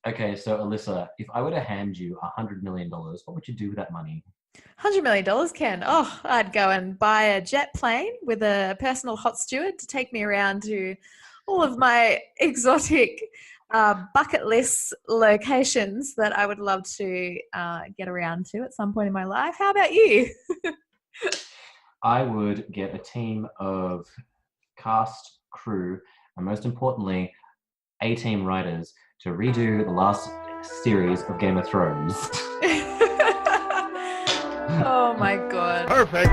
Okay, so Alyssa, if I were to hand you $100 million, what would you do with that money? $100 million, Ken. Oh, I'd go and buy a jet plane with a personal hot steward to take me around to all of my exotic bucket list locations that I would love to get around to at some point in my life. How about you? I would get a team of cast, crew, and most importantly, A-team writers to redo the last series of Game of Thrones. Oh my God. Perfect.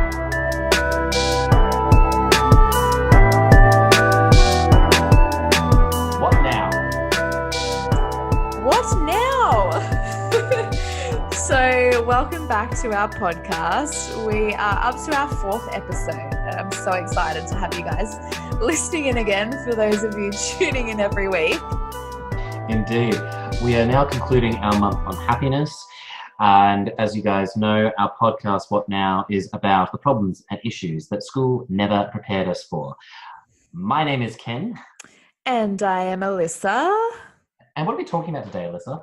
What now? What now? So, welcome back to our podcast. We are up to our fourth episode, and I'm so excited to have you guys listening in again for those of you tuning in every week. Indeed. We are now concluding our month on happiness. And as you guys know, our podcast, What Now, is about the problems and issues that school never prepared us for. My name is Ken. And I am Alyssa. And what are we talking about today, Alyssa?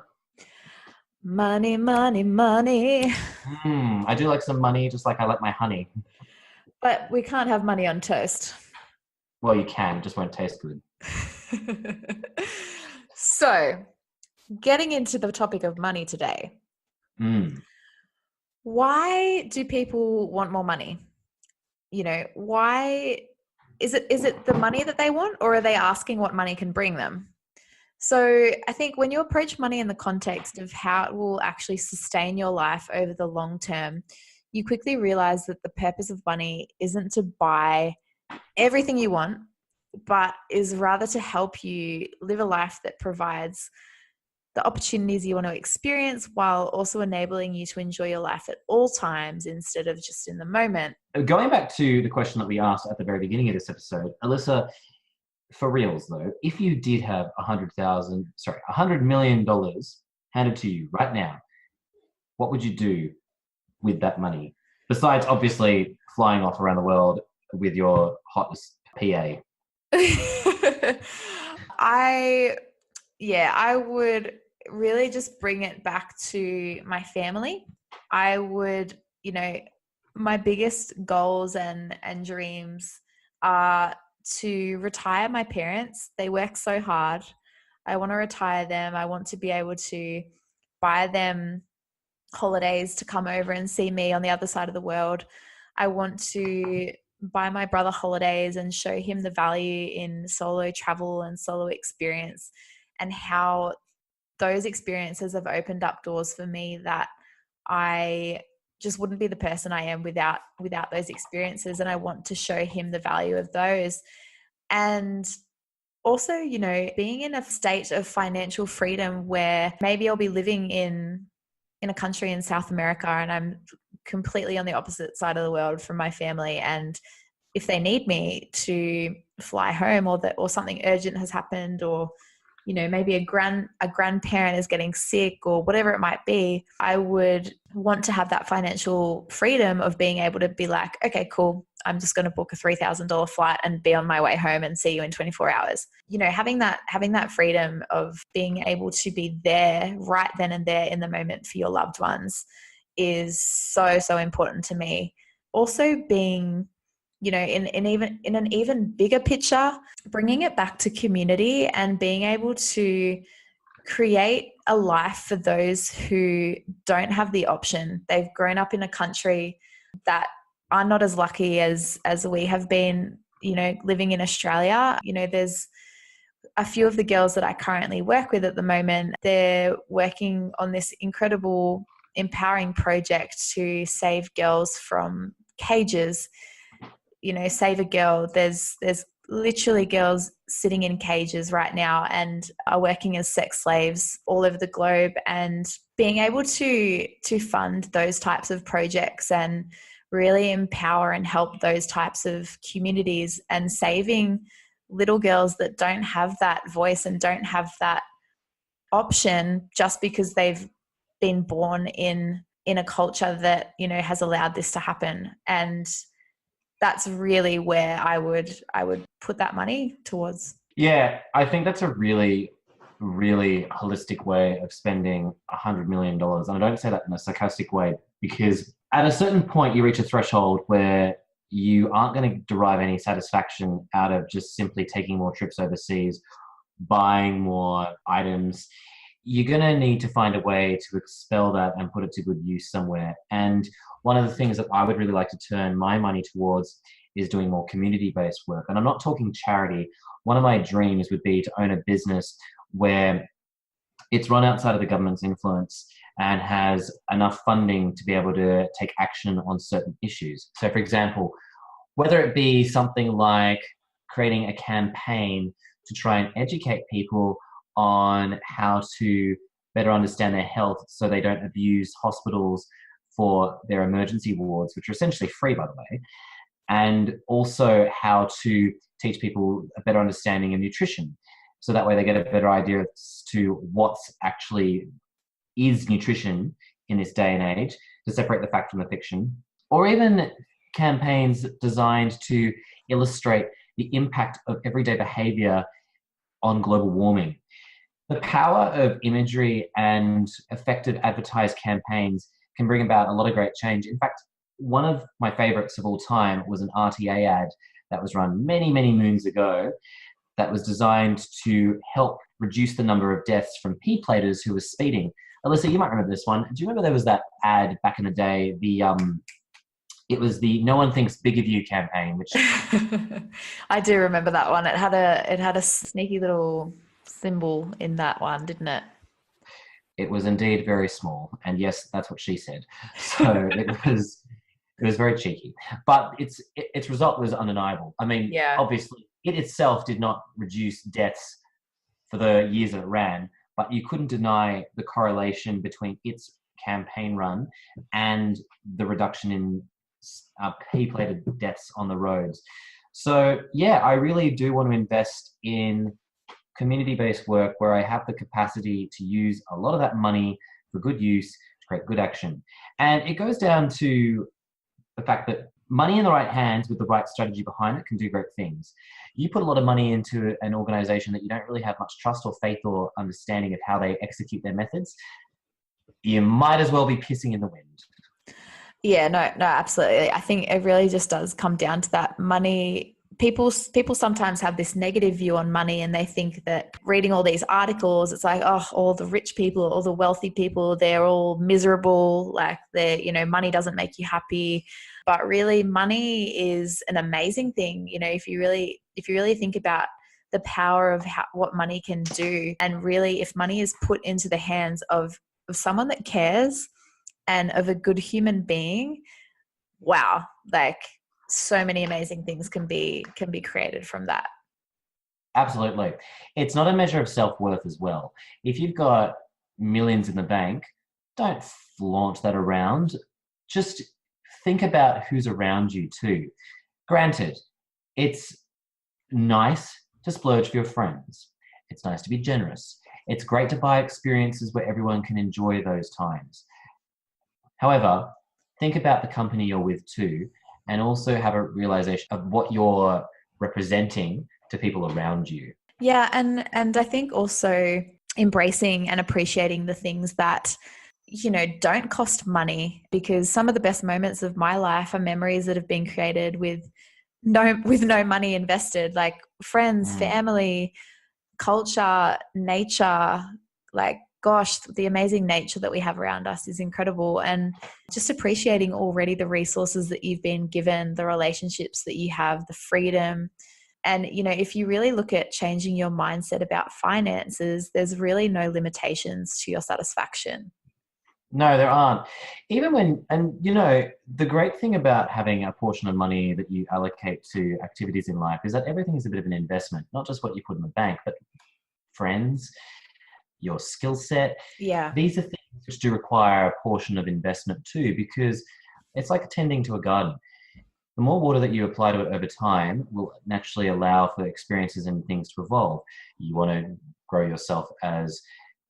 Money, money, money. I do like some money, just like I like my honey. But we can't have money on toast. Well, you can, it just won't taste good. So, getting into the topic of money today. Why do people want more money? You know, why is it the money that they want, or are they asking what money can bring them? So I think when you approach money in the context of how it will actually sustain your life over the long term, you quickly realize that the purpose of money isn't to buy everything you want, but is rather to help you live a life that provides the opportunities you want to experience while also enabling you to enjoy your life at all times instead of just in the moment. Going back to the question that we asked at the very beginning of this episode, Alyssa, for reals though, if you did have $100 million handed to you right now, what would you do with that money? Besides obviously flying off around the world with your hottest PA. I would really just bring it back to my family. I would, my biggest goals and dreams are to retire my parents. They work so hard. I want to retire them. I want to be able to buy them holidays to come over and see me on the other side of the world. I want to buy my brother holidays and show him the value in solo travel and solo experience, and how those experiences have opened up doors for me that I just wouldn't be the person I am without those experiences. And I want to show him the value of those. And also, being in a state of financial freedom where maybe I'll be living in a country in South America and I'm completely on the opposite side of the world from my family. And if they need me to fly home, or something urgent has happened, or maybe a grandparent is getting sick or whatever it might be, I would want to have that financial freedom of being able to be like, okay, cool, I'm just going to book a $3,000 flight and be on my way home and see you in 24 hours. Having that freedom of being able to be there right then and there in the moment for your loved ones is so, so important to me. Also being, in an even bigger picture, bringing it back to community and being able to create a life for those who don't have the option. They've grown up in a country that are not as lucky as we have been, living in Australia. There's a few of the girls that I currently work with at the moment. They're working on this incredible, empowering project to save girls from cages. Save a girl. There's literally girls sitting in cages right now and are working as sex slaves all over the globe. And being able to fund those types of projects and really empower and help those types of communities, and saving little girls that don't have that voice and don't have that option just because they've been born in a culture that has allowed this to happen. And that's really where I would put that money towards. Yeah, I think that's a really really holistic way of spending $100 million. And I don't say that in a sarcastic way, because at a certain point you reach a threshold where you aren't going to derive any satisfaction out of just simply taking more trips overseas, buying more items. You're going to need to find a way to expel that and put it to good use somewhere. And one of the things that I would really like to turn my money towards is doing more community-based work. And I'm not talking charity. One of my dreams would be to own a business where it's run outside of the government's influence and has enough funding to be able to take action on certain issues. So, for example, whether it be something like creating a campaign to try and educate people on how to better understand their health so they don't abuse hospitals for their emergency wards, which are essentially free, by the way, and also how to teach people a better understanding of nutrition. So that way they get a better idea as to what's actually is nutrition in this day and age, to separate the fact from the fiction. Or even campaigns designed to illustrate the impact of everyday behavior on global warming. The power of imagery and effective advertised campaigns can bring about a lot of great change. In fact, one of my favorites of all time was an RTA ad that was run many, many moons ago that was designed to help reduce the number of deaths from P-platers who were speeding. Alyssa, you might remember this one. Do you remember there was that ad back in the day? It was the "No One Thinks Big of You" campaign, which I do remember that one. It had a sneaky little symbol in that one, didn't it? it was indeed very small. And yes, that's what she said. So it was very cheeky. But its result was undeniable. I mean, Yeah. obviously, it itself did not reduce deaths for the years that it ran, but you couldn't deny the correlation between its campaign run and the reduction in P-plated deaths on the roads. So yeah, I really do want to invest in community-based work where I have the capacity to use a lot of that money for good use to create good action. And it goes down to the fact that money in the right hands with the right strategy behind it can do great things. You put a lot of money into an organization that you don't really have much trust or faith or understanding of how they execute their methods, you might as well be pissing in the wind. Yeah, no, absolutely. I think it really just does come down to that money. People sometimes have this negative view on money, and they think that reading all these articles, it's like, oh, all the rich people, all the wealthy people, they're all miserable. Like money doesn't make you happy. But really, money is an amazing thing. If you really think about the power of what money can do, and really, if money is put into the hands of someone that cares and of a good human being, wow, like so many amazing things can be created from that. Absolutely. It's not a measure of self-worth as well. If you've got millions in the bank, don't flaunt that around. Just think about who's around you too. Granted, it's nice to splurge for your friends. It's nice to be generous. It's great to buy experiences where everyone can enjoy those times. However, think about the company you're with too, and also have a realization of what you're representing to people around you. Yeah, and I think also embracing and appreciating the things that don't cost money, because some of the best moments of my life are memories that have been created with no money invested, like friends, family, culture, nature. Like, gosh, the amazing nature that we have around us is incredible. And just appreciating already the resources that you've been given, the relationships that you have, the freedom. And, if you really look at changing your mindset about finances, there's really no limitations to your satisfaction. No, there aren't. The great thing about having a portion of money that you allocate to activities in life is that everything is a bit of an investment, not just what you put in the bank, but friends, your skill set. Yeah. These are things which do require a portion of investment too, because it's like tending to a garden. The more water that you apply to it over time will naturally allow for experiences and things to evolve. You want to grow yourself as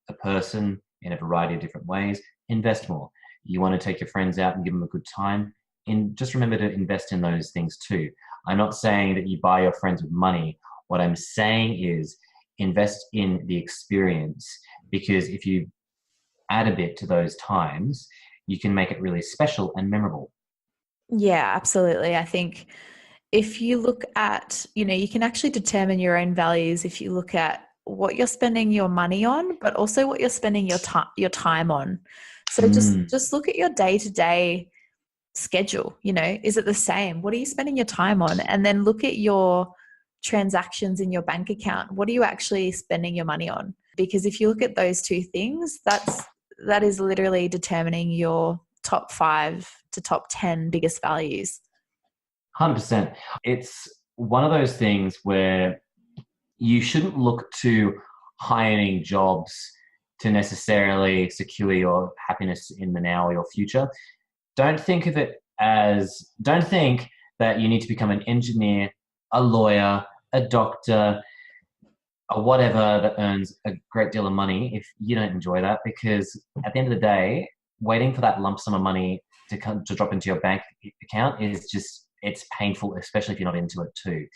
a person in a variety of different ways, invest more. You want to take your friends out and give them a good time, just remember to invest in those things too. I'm not saying that you buy your friends with money. What I'm saying is invest in the experience, because if you add a bit to those times, you can make it really special and memorable. Yeah, absolutely. I think if you look at, you can actually determine your own values if you look at what you're spending your money on, but also what you're spending your time on. So just look at your day-to-day schedule. Is it the same? What are you spending your time on? And then look at your transactions in your bank account. What are you actually spending your money on? Because if you look at those two things, that is literally determining your top 5 to top 10 biggest values. 100%. It's one of those things where you shouldn't look to high-earning jobs to necessarily secure your happiness in the now or your future. Don't think that you need to become an engineer, a lawyer, a doctor, or whatever that earns a great deal of money if you don't enjoy that, because at the end of the day, waiting for that lump sum of money to drop into your bank account it's painful, especially if you're not into it too.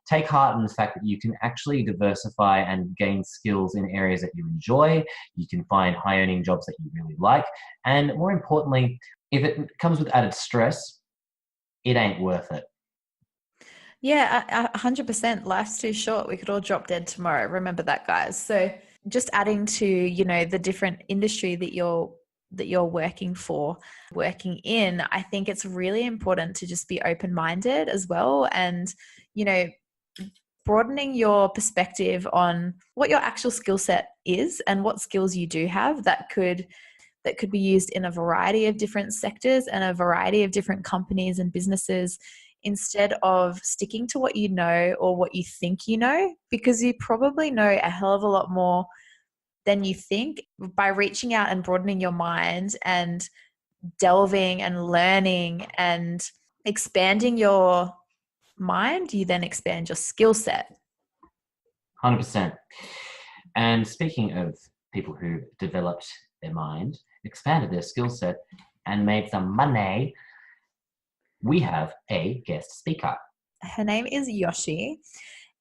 Take heart in the fact that you can actually diversify and gain skills in areas that you enjoy. You can find high-earning jobs that you really like. And more importantly, if it comes with added stress, it ain't worth it. Yeah, 100%. Life's too short. We could all drop dead tomorrow. Remember that, guys. So just adding to, the different industry that you're working in, I think it's really important to just be open-minded as well. And, broadening your perspective on what your actual skill set is and what skills you do have that could be used in a variety of different sectors and a variety of different companies and businesses, instead of sticking to what you know or what you think you know, because you probably know a hell of a lot more than you think. By reaching out and broadening your mind and delving and learning and expanding your mind, you then expand your skill set. 100%. And speaking of people who developed their mind, expanded their skill set, and made some money, we have a guest speaker. Her name is Yoshi.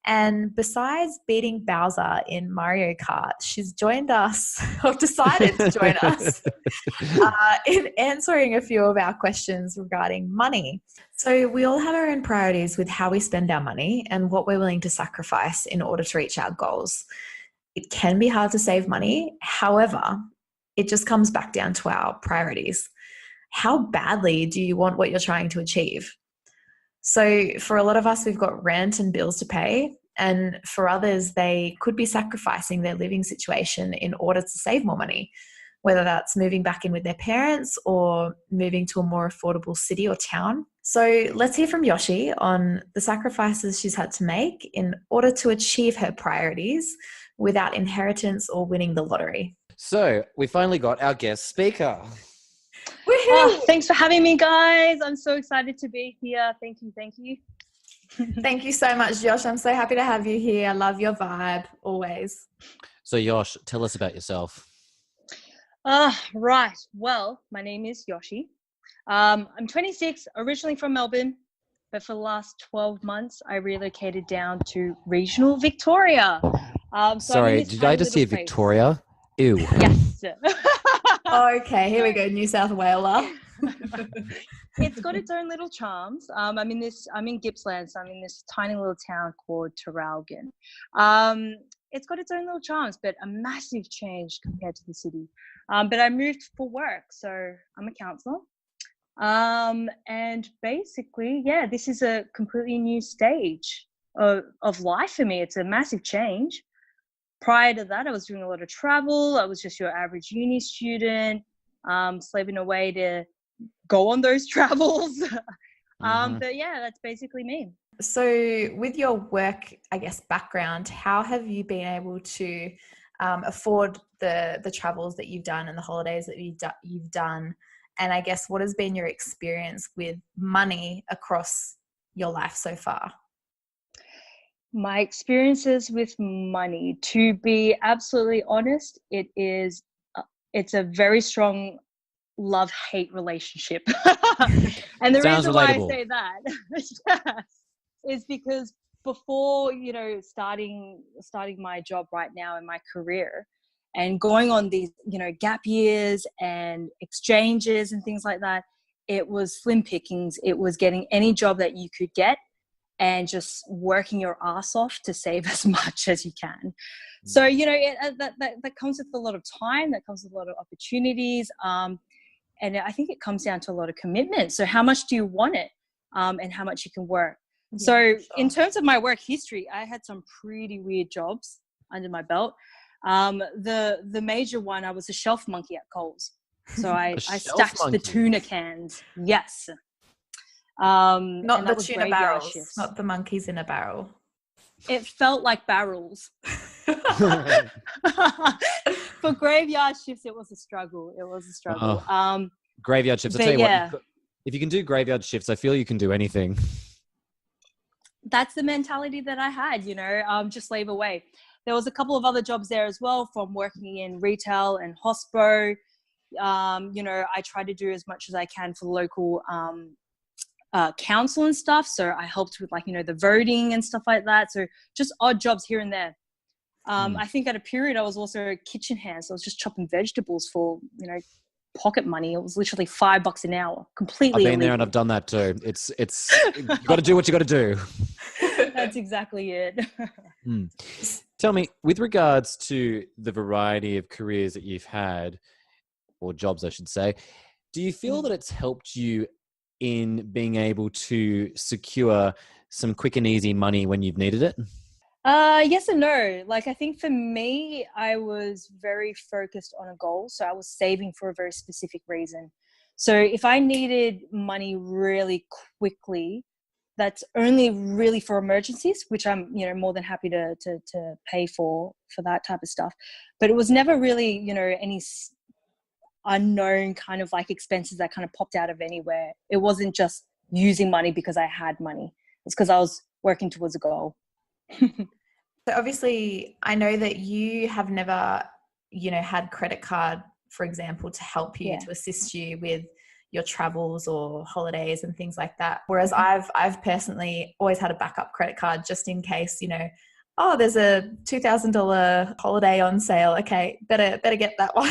And besides beating Bowser in Mario Kart, she's joined us, or decided to join us, in answering a few of our questions regarding money. So we all have our own priorities with how we spend our money and what we're willing to sacrifice in order to reach our goals. It can be hard to save money. However, it just comes back down to our priorities. How badly do you want what you're trying to achieve? So for a lot of us, we've got rent and bills to pay. And for others, they could be sacrificing their living situation in order to save more money, whether that's moving back in with their parents or moving to a more affordable city or town. So let's hear from Yoshi on the sacrifices she's had to make in order to achieve her priorities without inheritance or winning the lottery. So we finally got our guest speaker. Oh, thanks for having me, guys. I'm so excited to be here. Thank you. Thank you so much, Josh. I'm so happy to have you here. I love your vibe, always. So Yosh, tell us about yourself. Right. Well, my name is Yoshi. I'm 26, originally from Melbourne, but for the last 12 months, I relocated down to regional Victoria. Sorry, did I just hear Victoria? Ew. Yes. Okay, here we go, New South Wales. It's got its own little charms. I'm in Gippsland, so I'm in this tiny little town called Traralgon. It's got its own little charms, but a massive change compared to the city. But I moved for work, so I'm a counsellor. And basically, yeah, this is a completely new stage of life for me. It's a massive change. Prior to that, I was doing a lot of travel. I was just your average uni student, slaving away to go on those travels. But yeah, that's basically me. So with your work, I guess, background, how have you been able to afford the travels that you've done and the holidays that you've done? And I guess, what has been your experience with money across your life so far? My experiences with money, to be absolutely honest, it's a very strong love-hate relationship. And the reason why I say that is because before, starting my job right now in my career and going on these, gap years and exchanges and things like that, it was slim pickings. It was getting any job that you could get and just working your ass off to save as much as you can. So, that comes with a lot of time, that comes with a lot of opportunities. And I think it comes down to a lot of commitment. So how much do you want it, and how much you can work? Yeah, so sure. In terms of my work history, I had some pretty weird jobs under my belt. The major one, I was a shelf monkey at Coles. So I stacked the tuna cans. Yes. Not the tuna barrels, shifts. Not the monkeys in a barrel. It felt like barrels. For graveyard shifts, it was a struggle. Graveyard shifts. I tell you what, if you can do graveyard shifts, I feel you can do anything. That's the mentality that I had, just slave away. There was a couple of other jobs there as well, from working in retail and hospo. I try to do as much as I can for the local council and stuff. So I helped with the voting and stuff like that. So just odd jobs here and there. I think at a period I was also a kitchen hand. So I was just chopping vegetables for, pocket money. It was literally $5 an hour. Completely I've been illegal. there and I've done that too. It's you got to do what you got to do. That's exactly it. Tell me, with regards to the variety of careers that you've had, or jobs, I should say, do you feel that it's helped you in being able to secure some quick and easy money when you've needed it? Yes and no. I think for me, I was very focused on a goal. So I was saving for a very specific reason. So if I needed money really quickly, that's only really for emergencies, which I'm, more than happy to pay for that type of stuff. But it was never really, any unknown kind of expenses that kind of popped out of anywhere. It wasn't just using money because I had money. It's because I was working towards a goal. So obviously I know that you have never, had credit card, for example, to help you, to assist you with your travels or holidays and things like that. Whereas I've personally always had a backup credit card just in case, there's a $2,000 holiday on sale. Okay, better get that one.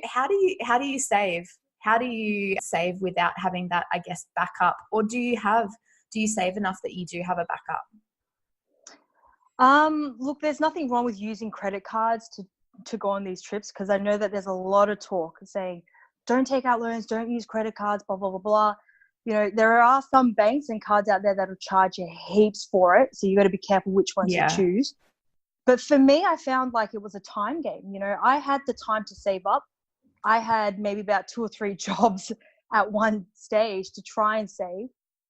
How do you save? How do you save without having that, I guess, backup? Or do you save enough that you do have a backup? Look, there's nothing wrong with using credit cards to go on these trips, because I know that there's a lot of talk saying, don't take out loans, don't use credit cards, blah, blah, blah, blah. There are some banks and cards out there that will charge you heaps for it. So you got to be careful which ones you choose. But for me, I found it was a time game. I had the time to save up. I had maybe about 2 or 3 jobs at one stage to try and save.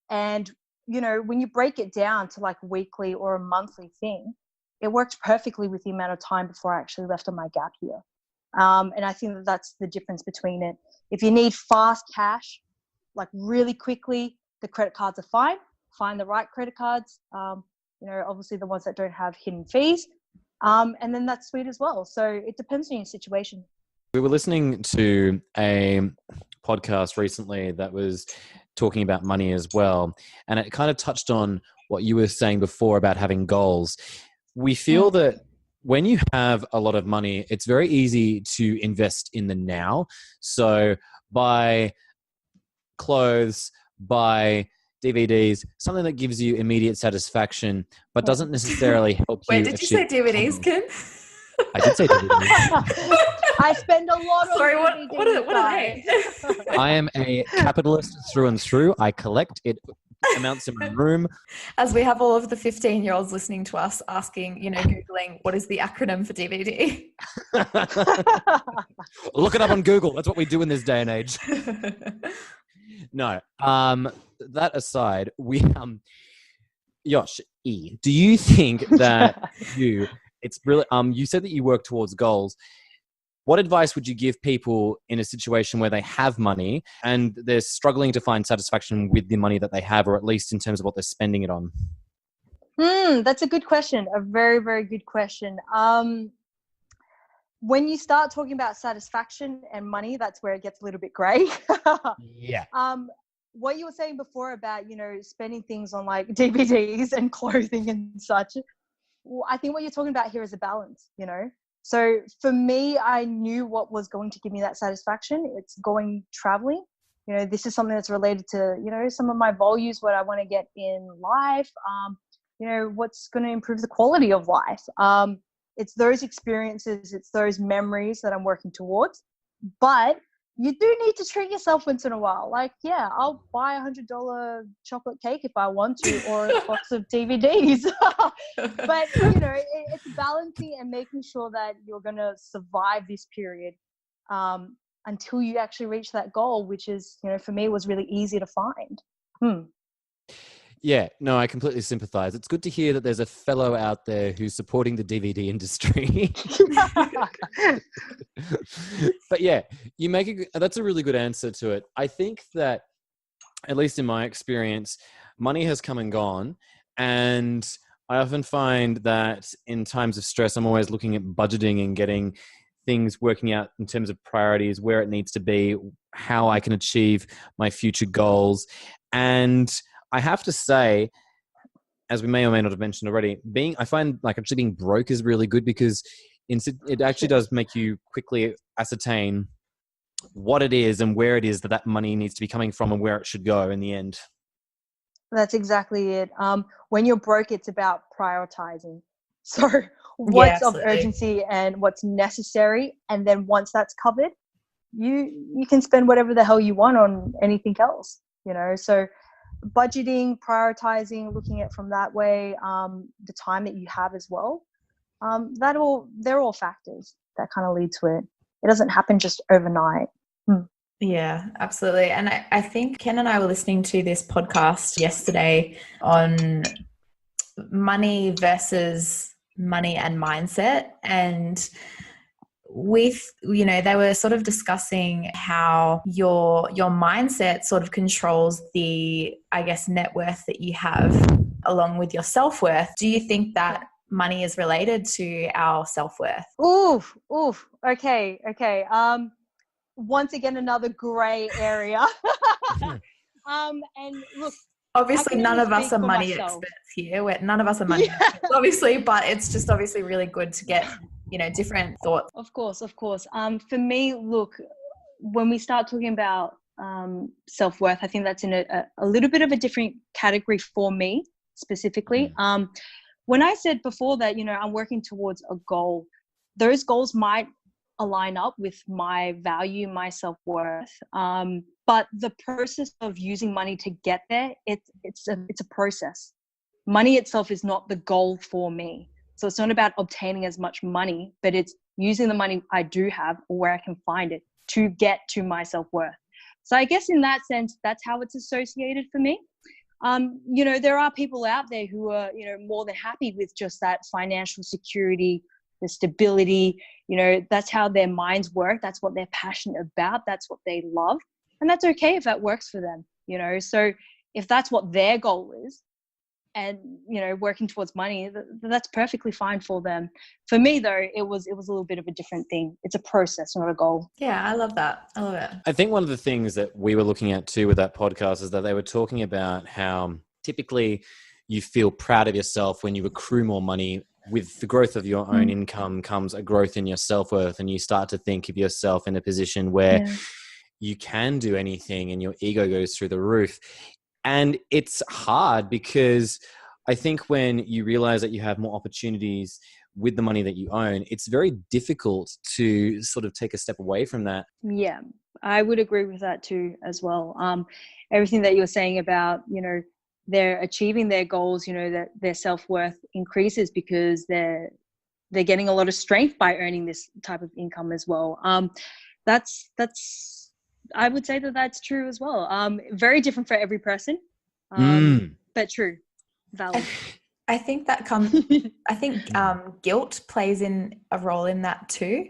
And, when you break it down to a weekly or a monthly thing, it worked perfectly with the amount of time before I actually left on my gap year. And I think that's the difference between it. If you need fast cash, really quickly, the credit cards are fine. Find the right credit cards, obviously the ones that don't have hidden fees. And then that's sweet as well. So it depends on your situation. We were listening to a podcast recently that was talking about money as well. And it kind of touched on what you were saying before about having goals. We feel that when you have a lot of money, it's very easy to invest in the now. So buy clothes, buy DVDs, something that gives you immediate satisfaction, but doesn't necessarily help you. Wait, did you say DVDs, Ken? I did say DVDs. I spend a lot of DVDs. What are they? I am a capitalist through and through. I collect it. Amounts in my room. As we have all of the 15-year-olds listening to us asking, Googling, what is the acronym for DVD? Look it up on Google. That's what we do in this day and age. No. That aside, Yosh E, do you think that it's really, you said that you work towards goals. What advice would you give people in a situation where they have money and they're struggling to find satisfaction with the money that they have, or at least in terms of what they're spending it on? That's a good question. A very, very good question. When you start talking about satisfaction and money, that's where it gets a little bit grey. Yeah. what you were saying before about, spending things on like DVDs and clothing and such, I think what you're talking about here is a balance, So for me, I knew what was going to give me that satisfaction. It's going traveling. This is something that's related to, some of my values, what I want to get in life, what's going to improve the quality of life. It's those experiences, it's those memories that I'm working towards. But you do need to treat yourself once in a while. Like, yeah, I'll buy $100 chocolate cake if I want to, or a box of DVDs. But, it's balancing and making sure that you're going to survive this period until you actually reach that goal, which is, for me, was really easy to find. Yeah, no, I completely sympathize. It's good to hear that there's a fellow out there who's supporting the DVD industry. But yeah, that's a really good answer to it. I think that, at least in my experience, money has come and gone. And I often find that in times of stress, I'm always looking at budgeting and getting things working out in terms of priorities, where it needs to be, how I can achieve my future goals. And I have to say, as we may or may not have mentioned already, I find like actually being broke is really good, because it actually does make you quickly ascertain what it is and where it is that money needs to be coming from and where it should go in the end. That's exactly it. When you're broke, it's about prioritizing. So what's of urgency and what's necessary. And then once that's covered, you can spend whatever the hell you want on anything else, So budgeting, prioritizing, looking at it from that way, the time that you have as well, they're all factors that kind of lead to it. It doesn't happen just overnight. Yeah, absolutely. And I think Ken and I were listening to this podcast yesterday on money versus money and mindset. And they were sort of discussing how your mindset sort of controls the, I guess, net worth that you have along with your self-worth. Do you think that money is related to our self-worth? Oof. Okay. Once again, another gray area. And look, obviously none of us are money experts here. None of us are money experts, obviously, but it's just obviously really good to get different thoughts. Of course. For me, look, when we start talking about self-worth, I think that's in a little bit of a different category for me specifically. When I said before that, I'm working towards a goal, those goals might align up with my value, my self-worth. But the process of using money to get there, it's a process. Money itself is not the goal for me. So it's not about obtaining as much money, but it's using the money I do have or where I can find it to get to my self-worth. So I guess in that sense, that's how it's associated for me. There are people out there who are, more than happy with just that financial security, the stability, that's how their minds work. That's what they're passionate about. That's what they love. And that's okay if that works for them, So if that's what their goal is, and working towards money, that's perfectly fine for them. For me though, it was a little bit of a different thing. It's a process, not a goal. Yeah, I love that. I love it. I think one of the things that we were looking at too with that podcast is that they were talking about how typically you feel proud of yourself when you accrue more money. With the growth of your own income comes a growth in your self-worth, and you start to think of yourself in a position where you can do anything and your ego goes through the roof. And it's hard because I think when you realize that you have more opportunities with the money that you own, it's very difficult to sort of take a step away from that. Yeah, I would agree with that too as well. Everything that you were saying about, they're achieving their goals, that their self-worth increases because they're getting a lot of strength by earning this type of income as well. That's I would say that that's true as well. Very different for every person, but true, valid. I think that guilt plays in a role in that too.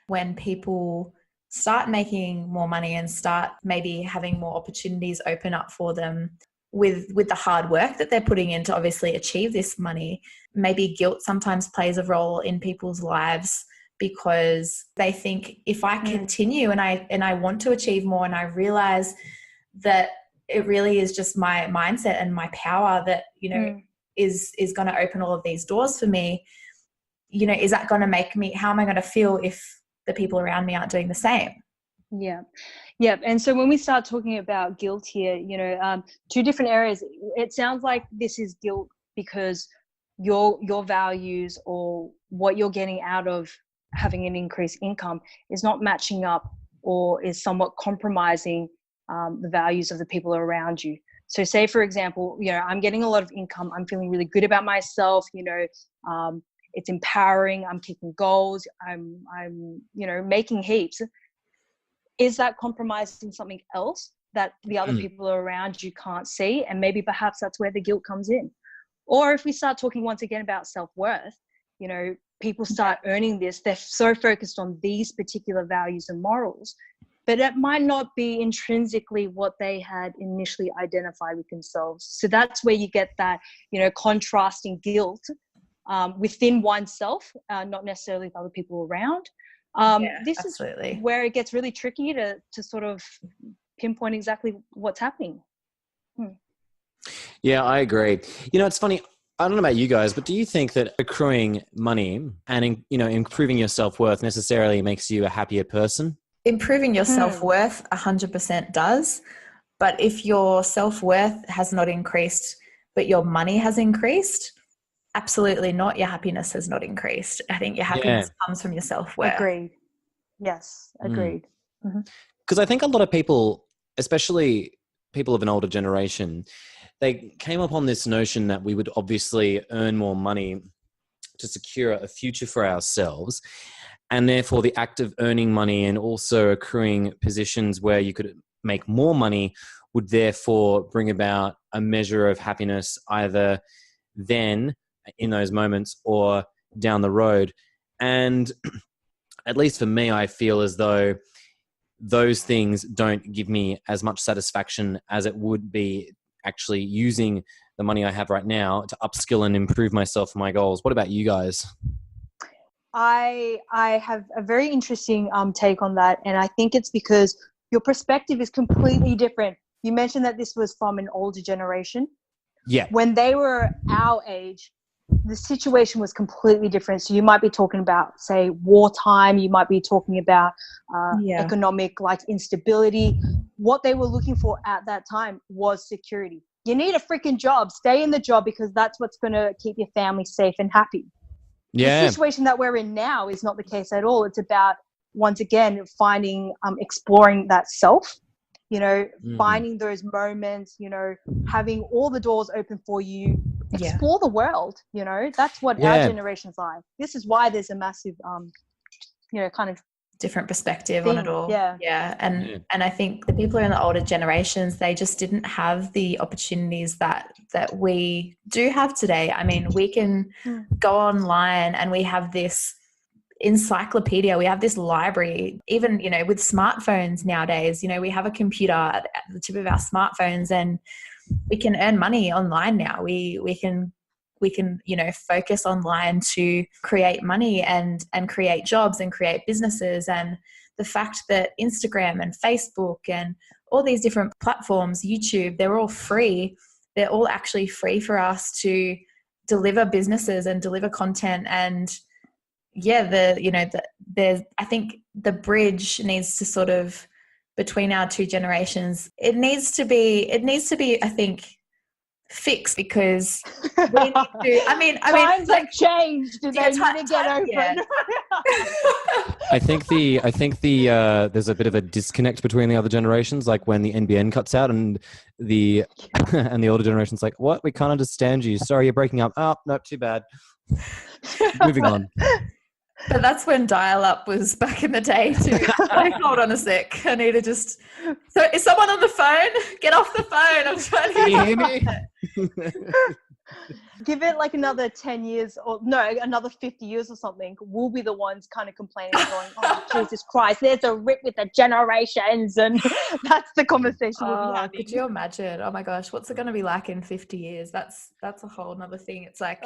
When people start making more money and start maybe having more opportunities open up for them with the hard work that they're putting in to obviously achieve this money, maybe guilt sometimes plays a role in people's lives, because they think if I continue and I want to achieve more, and I realize that it really is just my mindset and my power that, you know, is going to open all of these doors for me. You know, is that going to make me, how am I going to feel if the people around me aren't doing the same? Yeah. Yeah. And so when we start talking about guilt here, you know, two different areas, it sounds like this is guilt because your values or what you're getting out of having an increased income is not matching up or is somewhat compromising the values of the people around you. So say, for example, you know, I'm getting a lot of income. I'm feeling really good about myself. You know, it's empowering. I'm kicking goals. I'm, you know, making heaps. Is that compromising something else that the other people around you can't see? And maybe perhaps that's where the guilt comes in. Or if we start talking once again about self-worth, you know, people start earning this. They're so focused on these particular values and morals, but it might not be intrinsically what they had initially identified with themselves. So that's where you get that, you know, contrasting guilt within oneself, not necessarily with other people around. This absolutely. Is where it gets really tricky to sort of pinpoint exactly what's happening. Yeah, I agree. You know, it's funny. I don't know about you guys, but do you think that accruing money and, you know, improving your self-worth necessarily makes you a happier person? Improving your self-worth 100% does. But if your self-worth has not increased, but your money has increased, absolutely not. Your happiness has not increased. I think your happiness comes from your self-worth. Agreed. Yes, agreed. Because I think a lot of people, especially people of an older generation, they came upon this notion that we would obviously earn more money to secure a future for ourselves. And therefore the act of earning money and also accruing positions where you could make more money would therefore bring about a measure of happiness either then in those moments or down the road. And at least for me, I feel as though those things don't give me as much satisfaction as it would be actually using the money I have right now to upskill and improve myself for my goals. What about you guys? I have a very interesting take on that, and I think it's because your perspective is completely different. You mentioned that this was from an older generation. Yeah. When they were our age, the situation was completely different. So you might be talking about, say, wartime. You might be talking about economic instability. What they were looking for at that time was security. You need a freaking job. Stay in the job because that's what's going to keep your family safe and happy. Yeah. The situation that we're in now is not the case at all. It's about, once again, finding, exploring that self, you know, finding those moments, you know, having all the doors open for you, explore the world, you know, that's what our generation's like. This is why there's a massive, you know, kind of different perspective on it all. Yeah. And I think the people in the older generations, they just didn't have the opportunities that we do have today. I mean, we can go online and we have this encyclopedia, we have this library, even, you know, with smartphones nowadays, you know, we have a computer at the tip of our smartphones and we can earn money online now. We can, you know, focus online to create money and create jobs and create businesses. And the fact that Instagram and Facebook and all these different platforms, YouTube, they're all free. They're all actually free for us to deliver businesses and deliver content. And I think the bridge needs to sort of, between our two generations, it needs to be, I think, fixed, because we need to, times have changed. Do they need to get open? Yeah. I think there's a bit of a disconnect between the other generations, like when the NBN cuts out and the older generation's like, what? We can't understand you. Sorry, you're breaking up. Oh, no, too bad. Moving on. But that's when dial-up was back in the day too. Hold on a sec. I need to just... So is someone on the phone? Get off the phone. I'm trying to... Can you hear me? Give it like another 10 years or another 50 years or something. We'll be the ones kind of complaining and going, oh, Jesus Christ, there's a rip with the generations. And that's the conversation we'll be having. Could you imagine? Oh my gosh, what's it going to be like in 50 years? That's a whole nother thing. It's like,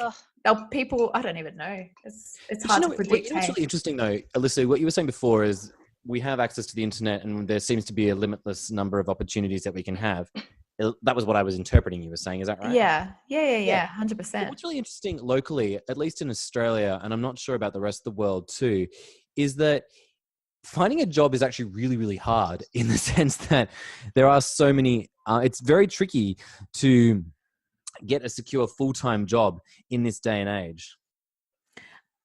people, I don't even know. It's hard to predict. What's really interesting though, Alyssa, what you were saying before is we have access to the internet and there seems to be a limitless number of opportunities that we can have. That was what I was interpreting you were saying. Is that right? Yeah. 100%. But what's really interesting locally, at least in Australia, and I'm not sure about the rest of the world too, is that finding a job is actually really, really hard in the sense that there are so many, it's very tricky to get a secure full-time job in this day and age.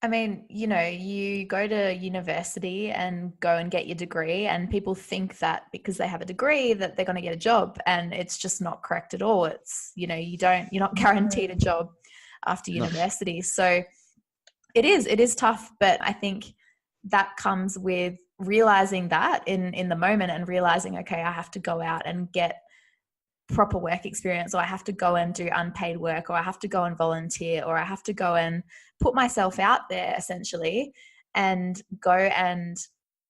I mean, you know, you go to university and go and get your degree, and people think that because they have a degree that they're going to get a job, and it's just not correct at all. It's, you know, you're not guaranteed a job after university. So it is tough, but I think that comes with realizing that in the moment, and realizing, okay, I have to go out and get proper work experience, or I have to go and do unpaid work, or I have to go and volunteer, or I have to go and put myself out there essentially, and go and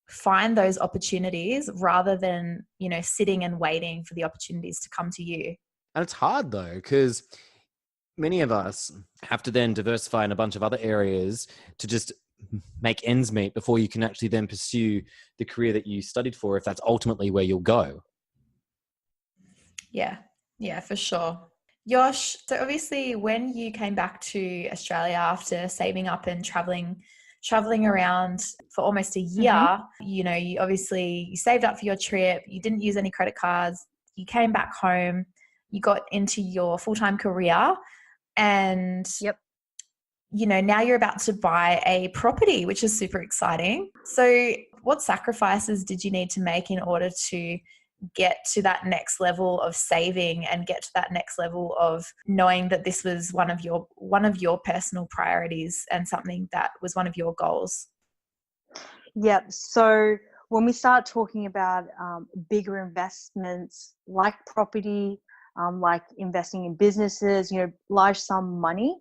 find those opportunities rather than, you know, sitting and waiting for the opportunities to come to you. And it's hard though, because many of us have to then diversify in a bunch of other areas to just make ends meet before you can actually then pursue the career that you studied for, if that's ultimately where you'll go. Yeah, for sure. Yosh, so obviously when you came back to Australia after saving up and traveling around for almost a year, you know, you saved up for your trip, you didn't use any credit cards, you came back home, you got into your full-time career, and you know, now you're about to buy a property, which is super exciting. So what sacrifices did you need to make in order to get to that next level of saving and get to that next level of knowing that this was one of your personal priorities and something that was one of your goals? Yeah. So when we start talking about bigger investments like property, like investing in businesses, you know, large sum money,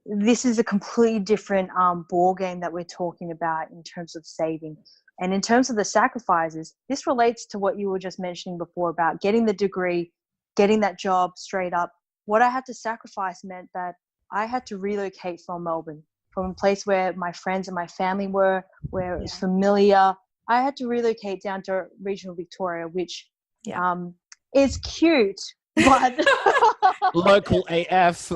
this is a completely different ball game that we're talking about in terms of saving. And in terms of the sacrifices, this relates to what you were just mentioning before about getting the degree, getting that job straight up. What I had to sacrifice meant that I had to relocate from Melbourne, from a place where my friends and my family were, where it was familiar. I had to relocate down to regional Victoria, which is cute, but local AF.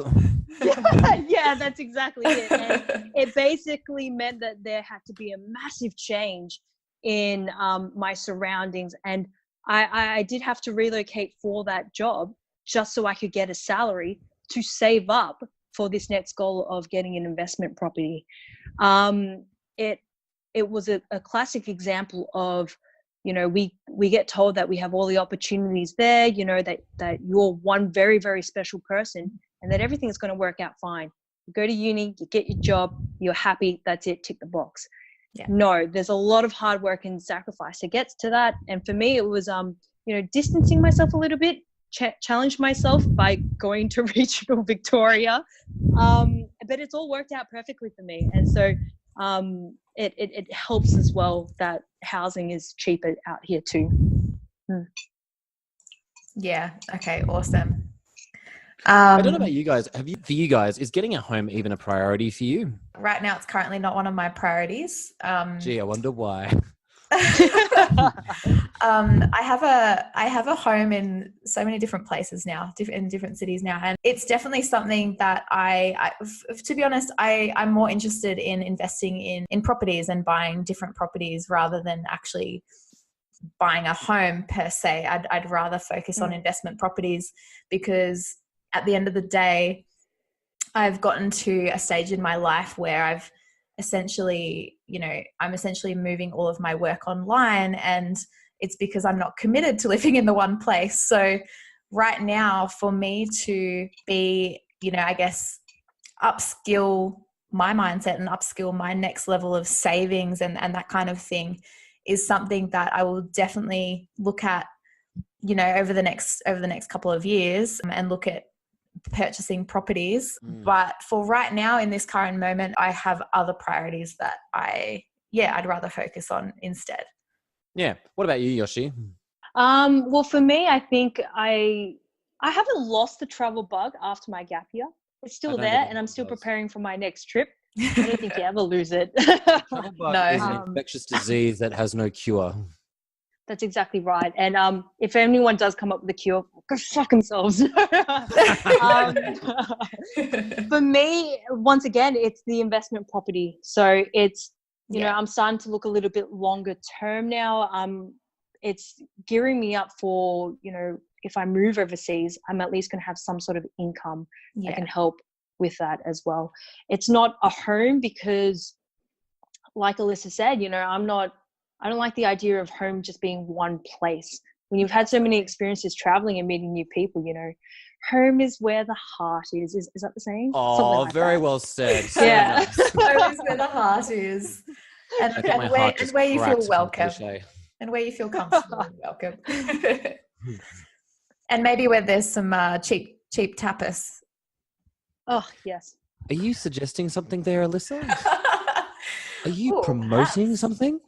Yeah, that's exactly it. And it basically meant that there had to be a massive change in my surroundings, and I did have to relocate for that job just so I could get a salary to save up for this next goal of getting an investment property. It was a classic example of, you know, we get told that we have all the opportunities there, you know, that you're one very, very special person and that everything's going to work out fine. You go to uni, you get your job, you're happy, that's it, tick the box. Yeah. No, there's a lot of hard work and sacrifice that gets to that. And for me, it was, you know, distancing myself a little bit, challenged myself by going to regional Victoria. But it's all worked out perfectly for me. And so it helps as well that housing is cheaper out here too. Yeah. Okay. Awesome. I don't know about you guys. For you guys, is getting a home even a priority for you? Right now, it's currently not one of my priorities. Gee, I wonder why. I have a home in so many different places now, in different cities now, and it's definitely something that I to be honest, I'm more interested in investing in properties and buying different properties rather than actually buying a home per se. I'd rather focus on investment properties, because at the end of the day, I've gotten to a stage in my life where I'm essentially moving all of my work online, and it's because I'm not committed to living in the one place. So right now, for me to be, you know, I guess upskill my mindset and upskill my next level of savings and that kind of thing is something that I will definitely look at, you know, over the next couple of years, and look at purchasing properties. But for right now, in this current moment, I have other priorities that I'd rather focus on instead. Yeah. What about you, Yoshi? Well, for me, I think I haven't lost the travel bug after my gap year. It's still there, and I'm still preparing for my next trip. I don't think you ever lose it. Travel bug is an infectious disease that has no cure. That's exactly right. And if anyone does come up with a cure, go fuck themselves. For me, once again, it's the investment property. So it's, you know, I'm starting to look a little bit longer term now. It's gearing me up for, you know, if I move overseas, I'm at least going to have some sort of income that can help with that as well. It's not a home because, like Alyssa said, you know, I don't like the idea of home just being one place. When you've had so many experiences traveling and meeting new people, you know, home is where the heart is. Is that the saying? Oh, like very that. well said. So Yeah. nice. Home is where the heart is. And where you feel welcome. And where you feel comfortable and welcome. And maybe where there's some cheap tapas. Oh, yes. Are you suggesting something there, Alyssa? Are you Ooh, promoting something?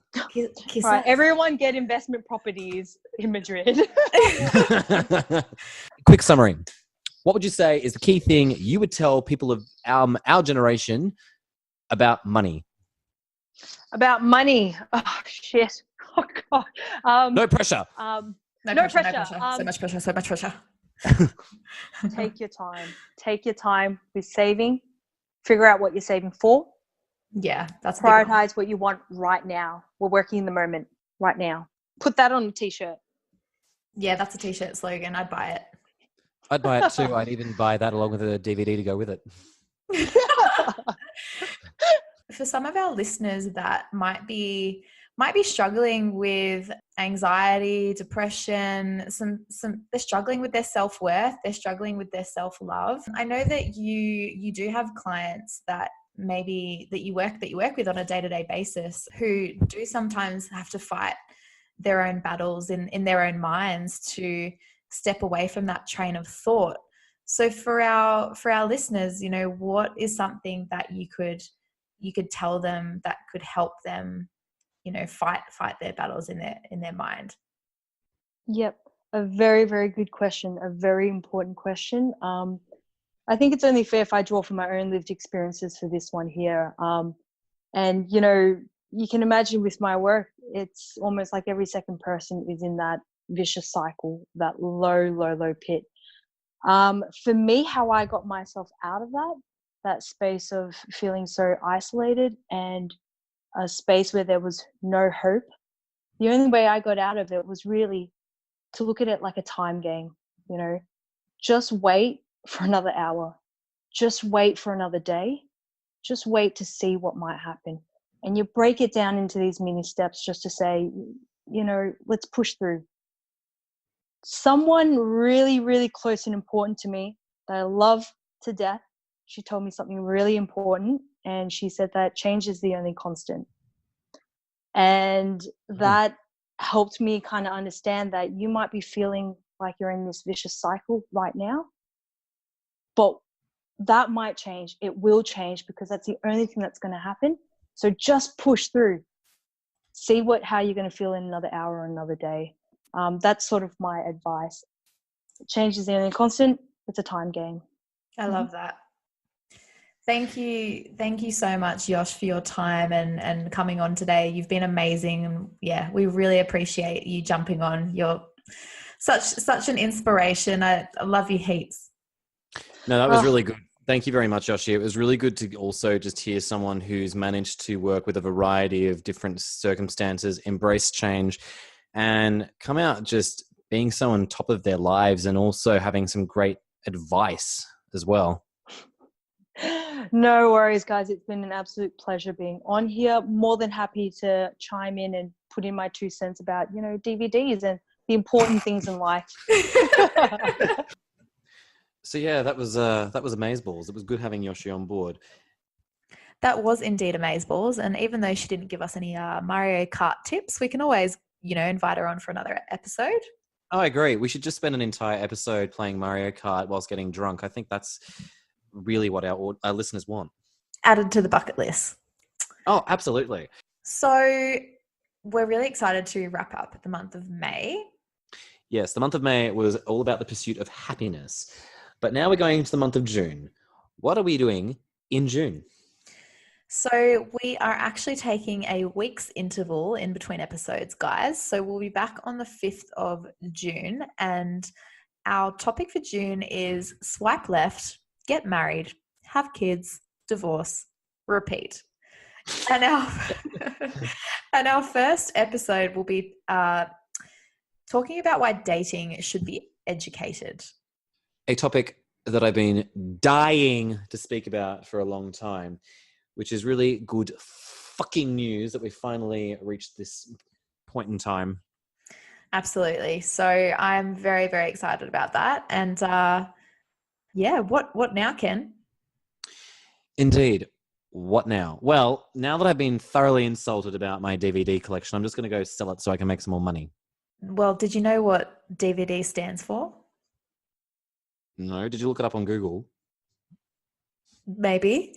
Right, everyone get investment properties in Madrid. Quick summary. What would you say is the key thing you would tell people of our generation about money? About money. Oh, shit. Oh, God. No pressure. No pressure. So much pressure. Take your time. Take your time with saving. Figure out what you're saving for. Yeah, that's prioritize what you want right now. We're working in the moment right now. Put that on a t-shirt. Yeah, that's a t-shirt slogan. I'd buy it. I'd buy it too. I'd even buy that along with a DVD to go with it. For some of our listeners that might be struggling with anxiety, depression, they're struggling with their self-worth, they're struggling with their self-love. I know that you do have clients that maybe that you work with on a day-to-day basis who do sometimes have to fight their own battles in their own minds to step away from that train of thought. So for our listeners, you know, what is something that you could tell them that could help them, you know, fight their battles in their mind? Yep. A very, very good question. A very important question. I think it's only fair if I draw from my own lived experiences for this one here. And, you know, you can imagine with my work, it's almost like every second person is in that vicious cycle, that low pit. For me, how I got myself out of that space of feeling so isolated and a space where there was no hope, the only way I got out of it was really to look at it like a time game. You know, just wait for another hour, just wait for another day, just wait to see what might happen. And you break it down into these mini steps just to say, you know, let's push through. Someone really, really close and important to me that I love to death, she told me something really important, and she said that change is the only constant. And that helped me kind of understand that you might be feeling like you're in this vicious cycle right now, but that might change. It will change because that's the only thing that's going to happen. So just push through. See how you're going to feel in another hour or another day. That's sort of my advice. Change is the only constant. It's a time game. I love that. Thank you so much, Yosh, for your time and coming on today. You've been amazing, and yeah, we really appreciate you jumping on. You're such an inspiration. I love you heaps. No, that was really good. Thank you very much, Yoshi. It was really good to also just hear someone who's managed to work with a variety of different circumstances, embrace change, and come out just being so on top of their lives and also having some great advice as well. No worries, guys. It's been an absolute pleasure being on here. More than happy to chime in and put in my 2 cents about, you know, DVDs and the important things in life. So yeah, that was amazeballs. It was good having Yoshi on board. That was indeed amazeballs, and even though she didn't give us any Mario Kart tips, we can always, you know, invite her on for another episode. Oh, I agree. We should just spend an entire episode playing Mario Kart whilst getting drunk. I think that's really what our listeners want. Added to the bucket list. Oh, absolutely. So we're really excited to wrap up the month of May. Yes, the month of May was all about the pursuit of happiness. But now we're going into the month of June. What are we doing in June? So we are actually taking a week's interval in between episodes, guys. So we'll be back on the 5th of June, and our topic for June is swipe left, get married, have kids, divorce, repeat. And our and our first episode will be talking about why dating should be educated. A topic that I've been dying to speak about for a long time, which is really good fucking news that we finally reached this point in time. Absolutely. So I'm very, very excited about that. And what now, Ken? Indeed. What now? Well, now that I've been thoroughly insulted about my DVD collection, I'm just going to go sell it so I can make some more money. Well, did you know what DVD stands for? No, did you look it up on Google? Maybe.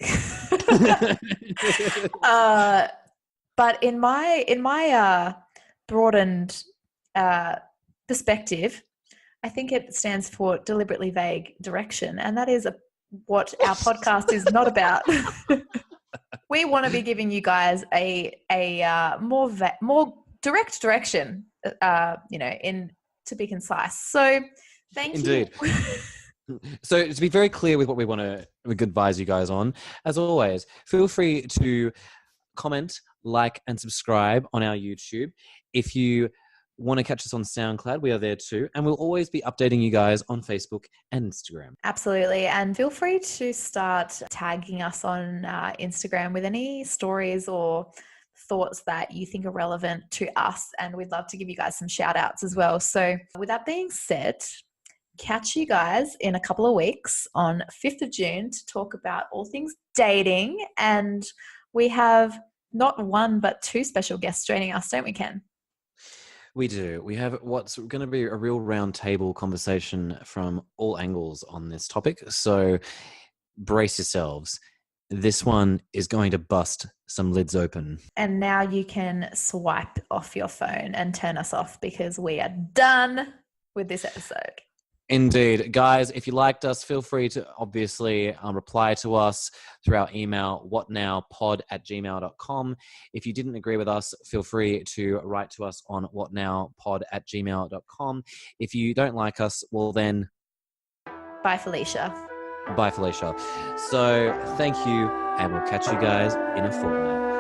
But in my broadened perspective, I think it stands for deliberately vague direction, and that is what our podcast is not about. We want to be giving you guys a more direct direction, to be concise. So, thank Indeed. you. So to be very clear with what we want to advise you guys on, as always, feel free to comment, like, and subscribe on our YouTube. If you want to catch us on SoundCloud, we are there too. And we'll always be updating you guys on Facebook and Instagram. Absolutely. And feel free to start tagging us on Instagram with any stories or thoughts that you think are relevant to us. And we'd love to give you guys some shout outs as well. So with that being said, catch you guys in a couple of weeks on 5th of June to talk about all things dating. And we have not one, but two special guests joining us, don't we, Ken? We do. We have what's going to be a real round table conversation from all angles on this topic. So brace yourselves. This one is going to bust some lids open. And now you can swipe off your phone and turn us off because we are done with this episode. Indeed. Guys, if you liked us, feel free to obviously reply to us through our email, whatnowpod@gmail.com. If you didn't agree with us, feel free to write to us on whatnowpod@gmail.com. If you don't like us, well then... Bye, Felicia. Bye, Felicia. So thank you, and we'll catch you guys in a fortnight.